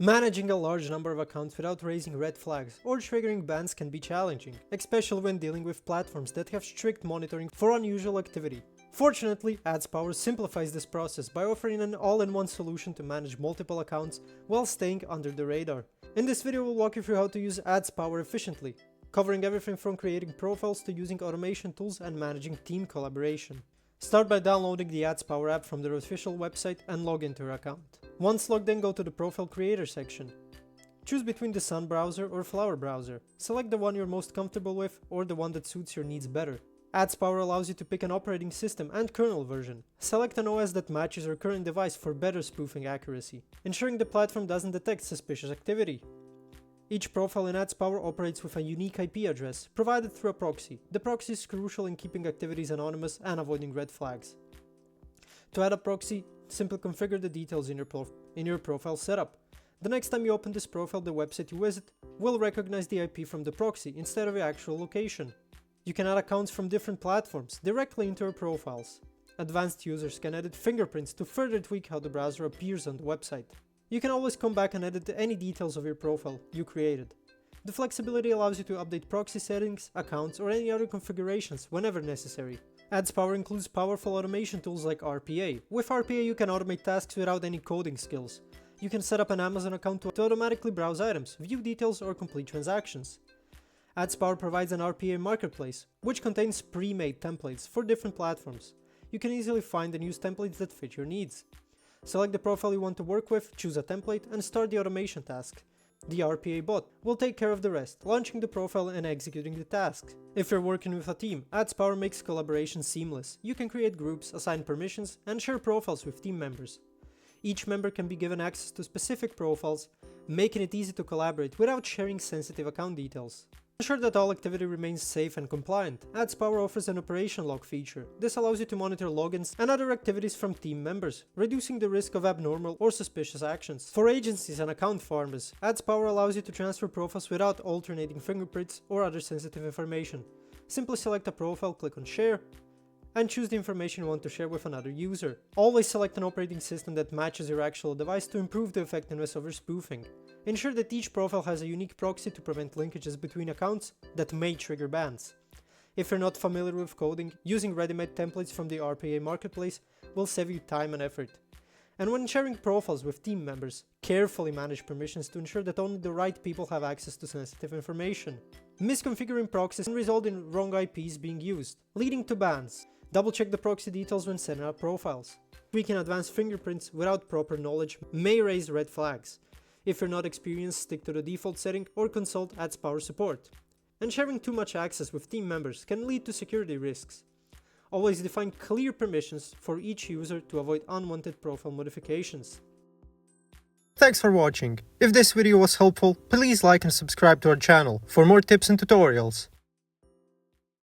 Managing a large number of accounts without raising red flags or triggering bans can be challenging, especially when dealing with platforms that have strict monitoring for unusual activity. Fortunately, AdsPower simplifies this process by offering an all-in-one solution to manage multiple accounts while staying under the radar. In this video, we'll walk you through how to use AdsPower efficiently, covering everything from creating profiles to using automation tools and managing team collaboration. Start by downloading the AdsPower app from their official website and log into your account. Once logged in, go to the Profile Creator section. Choose between the Sun browser or Flower browser. Select the one you're most comfortable with or the one that suits your needs better. AdsPower allows you to pick an operating system and kernel version. Select an OS that matches your current device for better spoofing accuracy, ensuring the platform doesn't detect suspicious activity. Each profile in AdsPower operates with a unique IP address, provided through a proxy. The proxy is crucial in keeping activities anonymous and avoiding red flags. To add a proxy, simply configure the details in your profile setup. The next time you open this profile, the website you visit will recognize the IP from the proxy instead of your actual location. You can add accounts from different platforms directly into your profiles. Advanced users can edit fingerprints to further tweak how the browser appears on the website. You can always come back and edit any details of your profile you created. The flexibility allows you to update proxy settings, accounts, or any other configurations whenever necessary. AdsPower includes powerful automation tools like RPA. With RPA, you can automate tasks without any coding skills. You can set up an Amazon account to automatically browse items, view details, or complete transactions. AdsPower provides an RPA marketplace, which contains pre-made templates for different platforms. You can easily find and use templates that fit your needs. Select the profile you want to work with, choose a template, and start the automation task. The RPA bot will take care of the rest, launching the profile and executing the task. If you're working with a team, AdsPower makes collaboration seamless. You can create groups, assign permissions, and share profiles with team members. Each member can be given access to specific profiles, making it easy to collaborate without sharing sensitive account details. Ensure that all activity remains safe and compliant. AdsPower offers an operation log feature. This allows you to monitor logins and other activities from team members, reducing the risk of abnormal or suspicious actions. For agencies and account farmers, AdsPower allows you to transfer profiles without alternating fingerprints or other sensitive information. Simply select a profile, click on Share, and choose the information you want to share with another user. Always select an operating system that matches your actual device to improve the effectiveness of your spoofing. Ensure that each profile has a unique proxy to prevent linkages between accounts that may trigger bans. If you're not familiar with coding, using ready-made templates from the RPA marketplace will save you time and effort. And when sharing profiles with team members, carefully manage permissions to ensure that only the right people have access to sensitive information. Misconfiguring proxies can result in wrong IPs being used, leading to bans. Double-check the proxy details when setting up profiles. Tweaking advanced fingerprints without proper knowledge may raise red flags. If you're not experienced, stick to the default setting or consult AdsPower support. And sharing too much access with team members can lead to security risks. Always define clear permissions for each user to avoid unwanted profile modifications. Thanks for watching. If this video was helpful, please like and subscribe to our channel for more tips and tutorials.